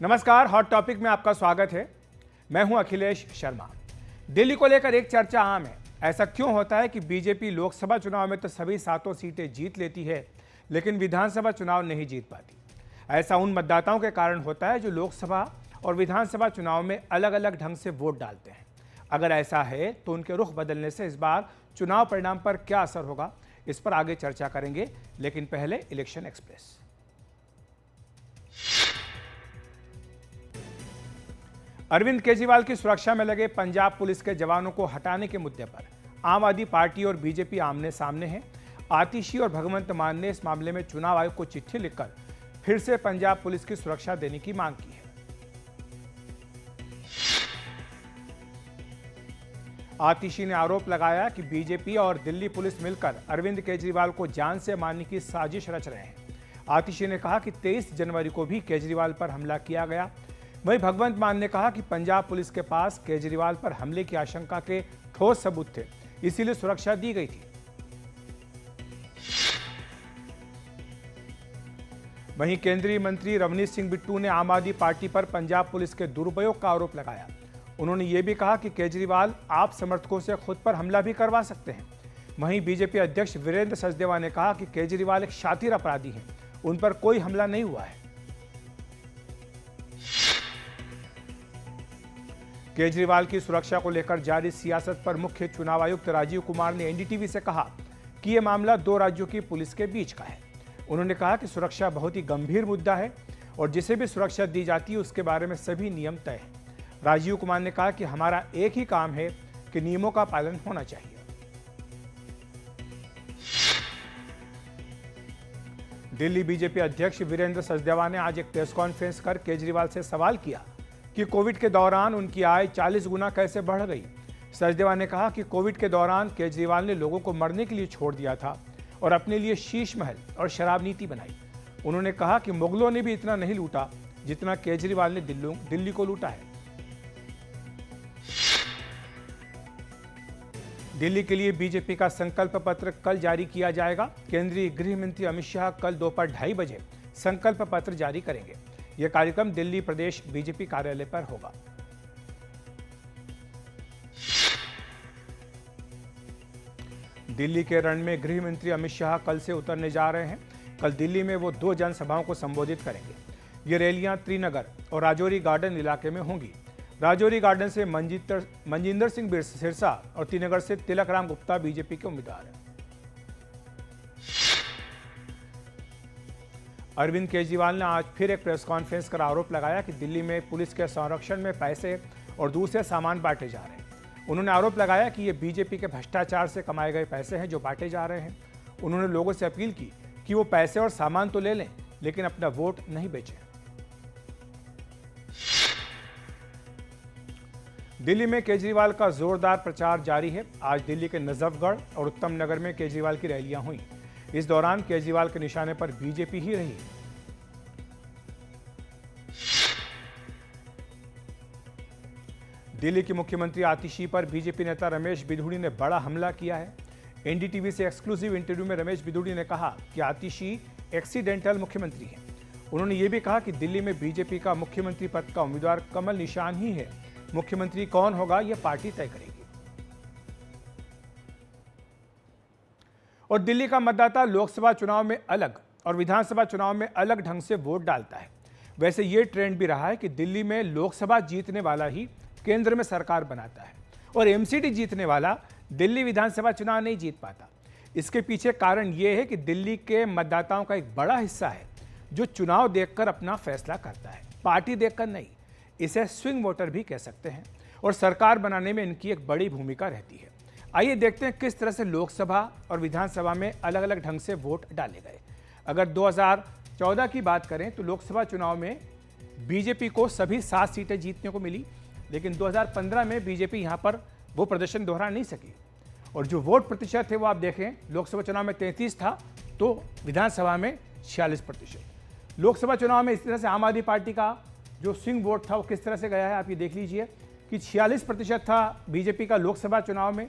नमस्कार, hot topic में आपका स्वागत है। मैं हूं अखिलेश शर्मा। दिल्ली को लेकर एक चर्चा आम है। ऐसा क्यों होता है कि बीजेपी लोकसभा चुनाव में तो सभी 7 सीटें जीत लेती है, लेकिन विधानसभा चुनाव नहीं जीत पाती? ऐसा उन मतदाताओं के कारण होता है जो लोकसभा और विधानसभा चुनाव में अलग अलग ढंग से वोट डालते हैं। अगर ऐसा है तो उनके रुख बदलने से इस बार चुनाव परिणाम पर क्या असर होगा, इस पर आगे चर्चा करेंगे। लेकिन पहले इलेक्शन एक्सप्रेस। अरविंद केजरीवाल की सुरक्षा में लगे पंजाब पुलिस के जवानों को हटाने के मुद्दे पर आम आदमी पार्टी और बीजेपी आमने सामने हैं। आतिशी और भगवंत मान ने इस मामले में चुनाव आयोग को चिट्ठी लिखकर फिर से पंजाब पुलिस की सुरक्षा देने की मांग की है। आतिशी ने आरोप लगाया कि बीजेपी और दिल्ली पुलिस मिलकर अरविंद केजरीवाल को जान से मारने की साजिश रच रहे हैं। आतिशी ने कहा कि 23 जनवरी को भी केजरीवाल पर हमला किया गया। वहीं भगवंत मान ने कहा कि पंजाब पुलिस के पास केजरीवाल पर हमले की आशंका के ठोस सबूत थे, इसीलिए सुरक्षा दी गई थी। वहीं केंद्रीय मंत्री रवनीश सिंह बिट्टू ने आम आदमी पार्टी पर पंजाब पुलिस के दुरुपयोग का आरोप लगाया। उन्होंने ये भी कहा कि केजरीवाल आप समर्थकों से खुद पर हमला भी करवा सकते हैं। वहीं बीजेपी अध्यक्ष वीरेंद्र सचदेवा ने कहा कि केजरीवाल एक शातिर अपराधी हैं, उन पर कोई हमला नहीं हुआ है। केजरीवाल की सुरक्षा को लेकर जारी सियासत पर मुख्य चुनाव आयुक्त राजीव कुमार ने एनडीटीवी से कहा कि यह मामला 2 राज्यों की पुलिस के बीच का है। उन्होंने कहा कि सुरक्षा बहुत ही गंभीर मुद्दा है और जिसे भी सुरक्षा दी जाती है उसके बारे में सभी नियम तय हैं। राजीव कुमार ने कहा कि हमारा एक ही काम है कि नियमों का पालन होना चाहिए। दिल्ली बीजेपी अध्यक्ष वीरेंद्र सचदेवा ने आज एक प्रेस कॉन्फ्रेंस कर केजरीवाल से सवाल किया कि कोविड के दौरान उनकी आय 40 गुना कैसे बढ़ गई। सचदेवा ने कहा कि कोविड के दौरान केजरीवाल ने लोगों को मरने के लिए छोड़ दिया था और अपने लिए शीश महल और शराब नीति बनाई। उन्होंने कहा कि मुगलों ने भी इतना नहीं लूटा जितना केजरीवाल ने दिल्ली को लूटा है। दिल्ली के लिए बीजेपी का संकल्प पत्र कल जारी किया जाएगा। केंद्रीय गृह मंत्री अमित शाह कल दोपहर 2:30 बजे संकल्प पत्र जारी करेंगे। यह कार्यक्रम दिल्ली प्रदेश बीजेपी कार्यालय पर होगा। दिल्ली के रण में गृह मंत्री अमित शाह कल से उतरने जा रहे हैं। कल दिल्ली में वो 2 जनसभाओं को संबोधित करेंगे। ये रैलियां त्रिनगर और राजौरी गार्डन इलाके में होंगी। राजौरी गार्डन से मनजिंदर सिंह सिरसा और त्रिनगर से तिलक राम गुप्ता बीजेपी के उम्मीदवार हैं। अरविंद केजरीवाल ने आज फिर एक प्रेस कॉन्फ्रेंस कर आरोप लगाया कि दिल्ली में पुलिस के संरक्षण में पैसे और दूसरे सामान बांटे जा रहे हैं। उन्होंने आरोप लगाया कि ये बीजेपी के भ्रष्टाचार से कमाए गए पैसे हैं जो बांटे जा रहे हैं। उन्होंने लोगों से अपील की कि वो पैसे और सामान तो ले लें, लेकिन अपना वोट नहीं बेचें। दिल्ली में केजरीवाल का जोरदार प्रचार जारी है। आज दिल्ली के नजफगढ़ और उत्तम नगर में केजरीवाल की रैलियां हुई। इस दौरान केजरीवाल के निशाने पर बीजेपी ही रही। दिल्ली के मुख्यमंत्री आतिशी पर बीजेपी नेता रमेश बिधूड़ी ने बड़ा हमला किया है। एनडीटीवी से एक्सक्लूसिव इंटरव्यू में रमेश बिधूड़ी ने कहा कि आतिशी एक्सीडेंटल मुख्यमंत्री हैं। उन्होंने ये भी कहा कि दिल्ली में बीजेपी का मुख्यमंत्री पद का उम्मीदवार कमल निशान ही है। मुख्यमंत्री कौन होगा यह पार्टी तय करेगी। और दिल्ली का मतदाता लोकसभा चुनाव में अलग और विधानसभा चुनाव में अलग ढंग से वोट डालता है। वैसे ये ट्रेंड भी रहा है कि दिल्ली में लोकसभा जीतने वाला ही केंद्र में सरकार बनाता है और एमसीडी जीतने वाला दिल्ली विधानसभा चुनाव नहीं जीत पाता। इसके पीछे कारण यह है कि दिल्ली के मतदाताओं का एक बड़ा हिस्सा है जो चुनाव देखकर अपना फैसला करता है, पार्टी देखकर नहीं। इसे स्विंग वोटर भी कह सकते हैं और सरकार बनाने में इनकी एक बड़ी भूमिका रहती है। आइए देखते हैं किस तरह से लोकसभा और विधानसभा में अलग अलग ढंग से वोट डाले गए। अगर 2014 की बात करें तो लोकसभा चुनाव में बीजेपी को सभी 7 सीटें जीतने को मिली, लेकिन 2015 में बीजेपी यहां पर वो प्रदर्शन दोहरा नहीं सकी। और जो वोट प्रतिशत है वो आप देखें, लोकसभा चुनाव में 33 था तो विधानसभा में 46%। लोकसभा चुनाव में इस तरह से आम आदमी पार्टी का जो स्विंग वोट था वो किस तरह से गया है आप ये देख लीजिए कि 46% था बीजेपी का लोकसभा चुनाव में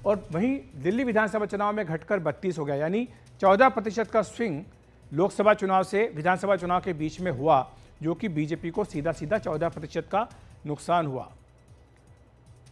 और वहीं दिल्ली विधानसभा चुनाव में घटकर 32 हो गया, यानी 14% का स्विंग लोकसभा चुनाव से विधानसभा चुनाव के बीच में हुआ, जो कि बीजेपी को सीधा सीधा 14% का नुकसान हुआ।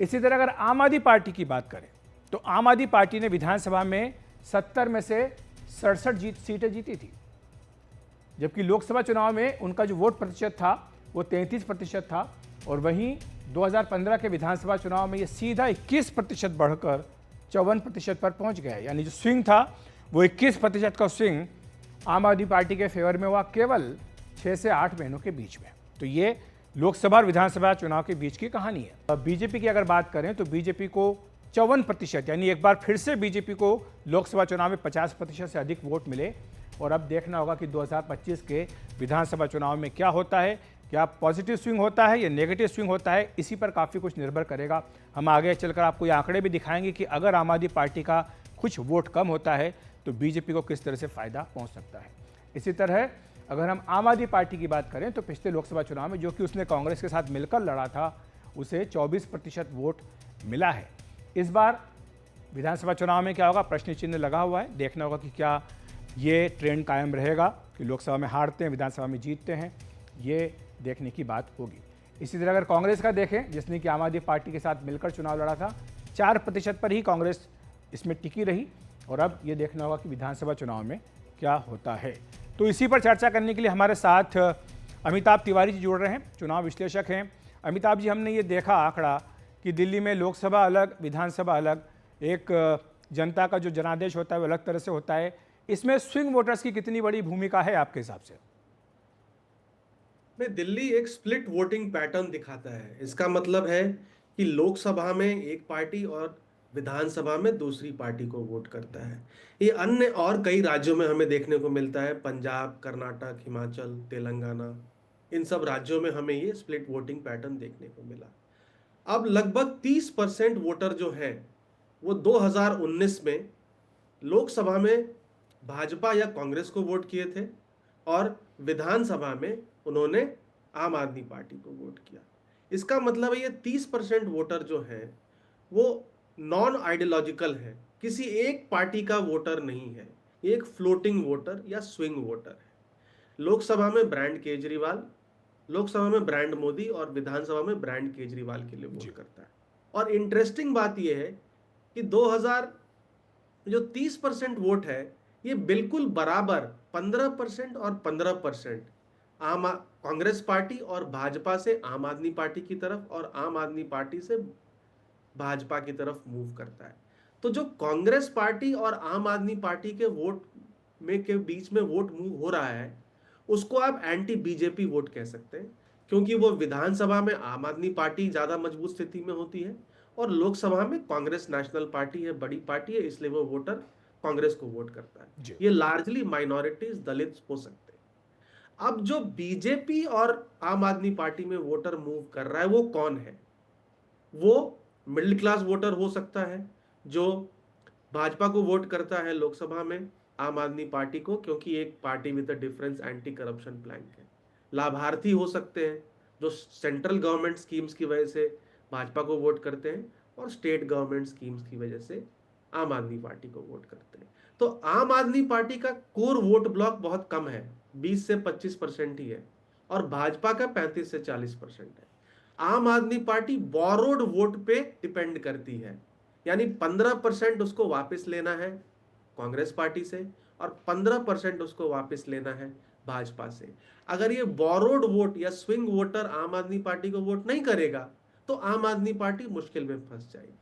इसी तरह अगर आम आदमी पार्टी की बात करें तो आम आदमी पार्टी ने विधानसभा में 70 में से 67 सीटें जीती थी, जबकि लोकसभा चुनाव में उनका जो वोट प्रतिशत था वो 33% था। और वहीं 2015 के विधानसभा चुनाव में ये सीधा 21% बढ़कर 54% पर पहुंच गया। यानी जो स्विंग था वो 21% का स्विंग आम आदमी पार्टी के फेवर में हुआ केवल 6 से 8 महीनों के बीच में। तो ये लोकसभा और विधानसभा चुनाव के बीच की कहानी है। बीजेपी की अगर बात करें तो बीजेपी को 54%, यानी एक बार फिर से बीजेपी को लोकसभा चुनाव में 50% से अधिक वोट मिले। और अब देखना होगा कि 2025 के विधानसभा चुनाव में क्या होता है, क्या पॉजिटिव स्विंग होता है या नेगेटिव स्विंग होता है, इसी पर काफ़ी कुछ निर्भर करेगा। हम आगे चलकर आपको ये आंकड़े भी दिखाएंगे कि अगर आम आदमी पार्टी का कुछ वोट कम होता है तो बीजेपी को किस तरह से फ़ायदा पहुंच सकता है। इसी तरह अगर हम आम आदमी पार्टी की बात करें तो पिछले लोकसभा चुनाव में जो कि उसने कांग्रेस के साथ मिलकर लड़ा था, उसे 24% वोट मिला है। इस बार विधानसभा चुनाव में क्या होगा, प्रश्न चिन्ह लगा हुआ है। देखना होगा कि क्या ये ट्रेंड कायम रहेगा कि लोकसभा में हारते हैं, विधानसभा में जीतते हैं, ये देखने की बात होगी। इसी तरह अगर कांग्रेस का देखें, जिसने कि आम आदमी पार्टी के साथ मिलकर चुनाव लड़ा था, 4% पर ही कांग्रेस इसमें टिकी रही। और अब ये देखना होगा कि विधानसभा चुनाव में क्या होता है। तो इसी पर चर्चा करने के लिए हमारे साथ अमिताभ तिवारी जी जुड़ रहे हैं, चुनाव विश्लेषक हैं। अमिताभ जी, हमने ये देखा आंकड़ा कि दिल्ली में लोकसभा अलग, विधानसभा अलग, एक जनता का जो जनादेश होता है वो अलग तरह से होता है। इसमें स्विंग वोटर्स की कितनी बड़ी भूमिका है आपके हिसाब से? में दिल्ली एक स्प्लिट वोटिंग पैटर्न दिखाता है। इसका मतलब है कि लोकसभा में एक पार्टी और विधानसभा में दूसरी पार्टी को वोट करता है। ये अन्य और कई राज्यों में हमें देखने को मिलता है, पंजाब, कर्नाटक, हिमाचल, तेलंगाना, इन सब राज्यों में हमें ये स्प्लिट वोटिंग पैटर्न देखने को मिला। अब लगभग 30% वोटर जो हैं वो 2019 में लोकसभा में भाजपा या कांग्रेस को वोट किए थे और विधानसभा में उन्होंने आम आदमी पार्टी को वोट किया। इसका मतलब है ये 30% वोटर जो है वो नॉन आइडियोलॉजिकल है, किसी एक पार्टी का वोटर नहीं है, एक फ्लोटिंग वोटर या स्विंग वोटर है। लोकसभा में ब्रांड केजरीवाल, लोकसभा में ब्रांड मोदी और विधानसभा में ब्रांड केजरीवाल के लिए वोट करता है। और इंटरेस्टिंग बात यह है कि 2000 जो 30% वोट है ये बिल्कुल बराबर 15% और 15% कांग्रेस पार्टी और भाजपा से आम आदमी पार्टी की तरफ और आम आदमी पार्टी से भाजपा की तरफ मूव करता है। तो जो कांग्रेस पार्टी और आम आदमी पार्टी के वोट में के बीच में वोट मूव हो रहा है उसको आप एंटी बीजेपी वोट कह सकते हैं, क्योंकि वो विधानसभा में आम आदमी पार्टी ज्यादा मजबूत स्थिति में होती है और लोकसभा में कांग्रेस नेशनल पार्टी है, बड़ी पार्टी है, इसलिए वो वोटर कांग्रेस को वोट करता है। ये लार्जली माइनॉरिटीज, दलित हो सकते हैं। अब जो बीजेपी और आम आदमी पार्टी में वोटर मूव कर रहा है वो कौन है? वो मिडिल क्लास वोटर हो सकता है जो भाजपा को वोट करता है लोकसभा में, आम आदमी पार्टी को, क्योंकि एक party with a difference anti corruption plan है। लाभार्थी हो सकते हैं जो सेंट्रल गवर्नमेंट स्कीम्स की वजह से भाजपा को वोट करते हैं और स्टेट गवर्नमेंट स्कीम्स की वजह से आम आदमी पार्टी को वोट करते हैं। तो आम आदमी पार्टी का कोर वोट ब्लॉक बहुत कम है, 20 से 25% ही है, और भाजपा का 35 से 40% है। आम आदमी पार्टी बोरोड वोट पे डिपेंड करती है, यानी 15% उसको वापस लेना है कांग्रेस पार्टी से और 15% उसको वापस लेना है भाजपा से। अगर ये बोरोड वोट या स्विंग वोटर आम आदमी पार्टी को वोट नहीं करेगा तो आम आदमी पार्टी मुश्किल में फंस जाएगी।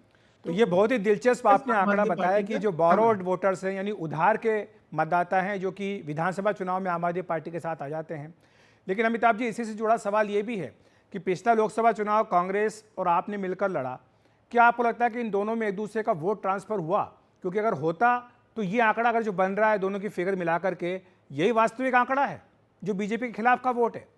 तो ये बहुत ही दिलचस्प आपने आंकड़ा बताया कि जो बोरोड वोटर्स हैं, यानी उधार के मतदाता हैं, जो कि विधानसभा चुनाव में आम आदमी पार्टी के साथ आ जाते हैं। लेकिन अमिताभ जी, इसी से जुड़ा सवाल ये भी है कि पिछला लोकसभा चुनाव कांग्रेस और आपने मिलकर लड़ा, क्या आपको लगता है कि इन दोनों में एक दूसरे का वोट ट्रांसफर हुआ? क्योंकि अगर होता तो ये आंकड़ा अगर जो बन रहा है दोनों की फिगर मिलाकर के, यही वास्तविक आंकड़ा है जो बीजेपी के खिलाफ का वोट है।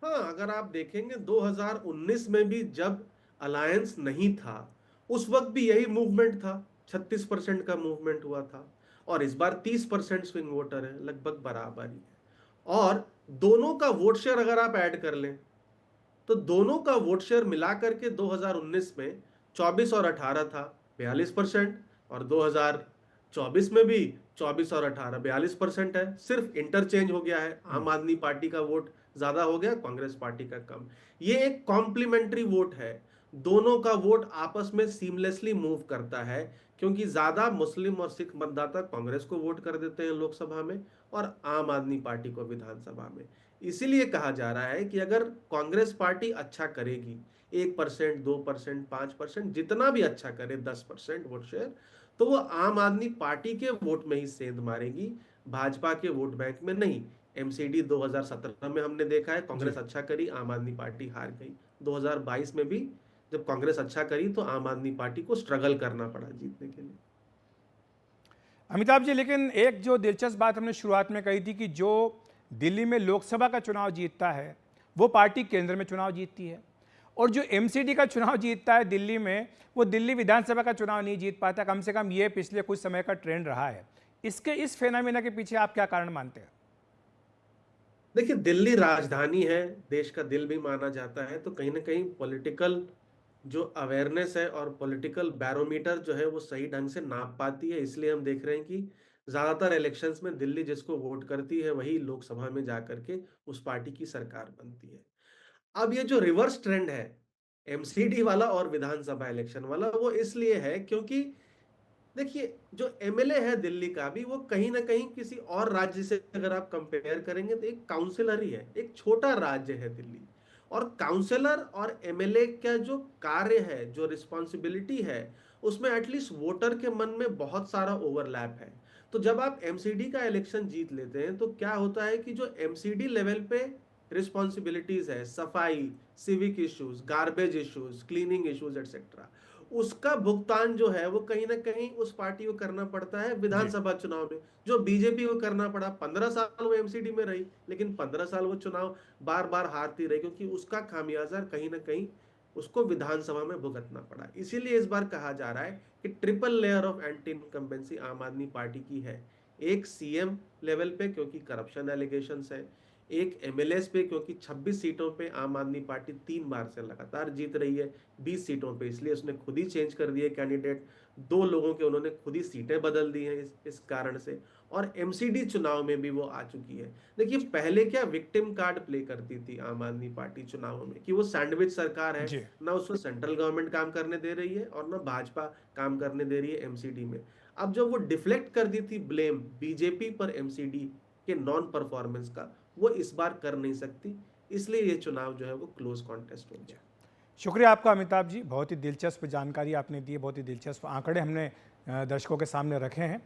हाँ, अगर आप देखेंगे 2019 में भी जब अलायंस नहीं था उस वक्त भी यही मूवमेंट था, 36% का मूवमेंट हुआ था, और इस बार 30% स्विंग वोटर है, लगभग बराबर ही है। और दोनों का वोट शेयर अगर आप ऐड कर लें तो दोनों का वोट शेयर मिलाकर के 2019 में 24 और 18 था, 42%, और 2024 में भी 24 और 18 42% है। सिर्फ इंटरचेंज हो गया है, आम आदमी पार्टी का वोट ज्यादा हो गया, कांग्रेस पार्टी का कम। ये एक कॉम्प्लीमेंट्री वोट है, दोनों का वोट आपस में सीमलेसली मूव करता है, क्योंकि ज्यादा मुस्लिम और सिख मतदाता कांग्रेस को वोट कर देते हैं लोकसभा में और आम आदमी पार्टी को विधानसभा में। इसीलिए कहा जा रहा है कि अगर कांग्रेस पार्टी अच्छा करेगी, 1%, 2%, 5%, जितना भी अच्छा करे, 10% वोट शेयर, तो वो आम आदमी पार्टी के वोट में ही सेंध मारेगी, भाजपा के वोट बैंक में नहीं। एमसीडी 2017 में हमने देखा है, जी। कांग्रेस अच्छा करी, आम आदमी पार्टी हार गई। 2022 में भी जब कांग्रेस अच्छा करी तो आम आदमी पार्टी को स्ट्रगल करना पड़ा जीतने के लिए। अमिताभ जी, लेकिन एक जो दिलचस्प बात हमने शुरुआत में कही थी कि जो दिल्ली में लोकसभा का चुनाव जीतता है वो पार्टी केंद्र में चुनाव जीतती है, और जो एमसीडी का चुनाव जीतता है दिल्ली में, वो दिल्ली विधानसभा का चुनाव नहीं जीत पाता। कम से कम ये पिछले कुछ समय का ट्रेंड रहा है। इस फेनामिना के पीछे आप क्या कारण मानते हैं? देखिए, दिल्ली राजधानी है, देश का दिल भी माना जाता है, तो कहीं ना कहीं पॉलिटिकल जो अवेयरनेस है और पॉलिटिकल बैरोमीटर जो है वो सही ढंग से नाप पाती है। इसलिए हम देख रहे हैं कि ज्यादातर इलेक्शंस में दिल्ली जिसको वोट करती है वही लोकसभा में जाकर के उस पार्टी की सरकार बनती है। अब ये जो रिवर्स ट्रेंड है, एमसीडी वाला और विधानसभा इलेक्शन वाला, वो इसलिए है क्योंकि देखिए, जो एमएलए है दिल्ली का भी, वो कहीं ना कहीं किसी और राज्य से अगर आप कंपेयर करेंगे तो एक काउंसिलर ही है, एक छोटा राज्य है दिल्ली। और काउंसिलर और एमएलए का जो कार्य है, जो रिस्पॉन्सिबिलिटी है, उसमें एटलीस्ट वोटर के मन में बहुत सारा ओवरलैप है। तो जब आप एमसीडी का इलेक्शन जीत लेते हैं तो क्या होता है कि जो एमसीडी लेवल पे रिस्पॉन्सिबिलिटीज है, सफाई, civic issues, garbage issues, cleaning issues etcetera, उसका भुगतान जो है वो कहीं ना कहीं उस पार्टी को करना पड़ता है जी। विधानसभा चुनाव में। जो बीजेपी को करना पड़ा, 15 साल वो एमसीडी में रही, लेकिन 15 साल वो चुनाव बार बार हारती रही, क्योंकि उसका खामियाजा कहीं ना कहीं उसको विधानसभा में भुगतना पड़ा। इसीलिए इस बार कहा जा रहा है कि triple layer of anti incumbency आम आदमी पार्टी की है। एक सीएम लेवल पे क्योंकि करप्शन एलिगेशंस है, एक एमएलएस पे क्योंकि 26 सीटों पे आम आदमी पार्टी 3 बार से लगातार जीत रही है, 20 सीटों पे इसलिए उसने खुद ही चेंज कर दिए कैंडिडेट, 2 लोगों के उन्होंने खुद ही सीटें बदल दी हैं इस कारण से, और एमसीडी चुनाव में भी वो आ चुकी है। देखिए, पहले क्या विक्टिम कार्ड प्ले करती थी आम आदमी पार्टी चुनावों में, कि वो सैंडविच सरकार है, जी। ना उसको सेंट्रल गवर्नमेंट काम करने दे रही है और ना भाजपा काम करने दे रही है एमसीडी में। अब जब वो डिफ्लेक्ट कर दी थी ब्लेम बीजेपी पर एमसीडी के नॉन परफॉर्मेंस का, वो इस बार कर नहीं सकती, इसलिए ये चुनाव जो है वो क्लोज कॉन्टेस्ट हो गया। शुक्रिया आपका अमिताभ जी, बहुत ही दिलचस्प जानकारी आपने दी है, बहुत ही दिलचस्प आंकड़े हमने दर्शकों के सामने रखे हैं।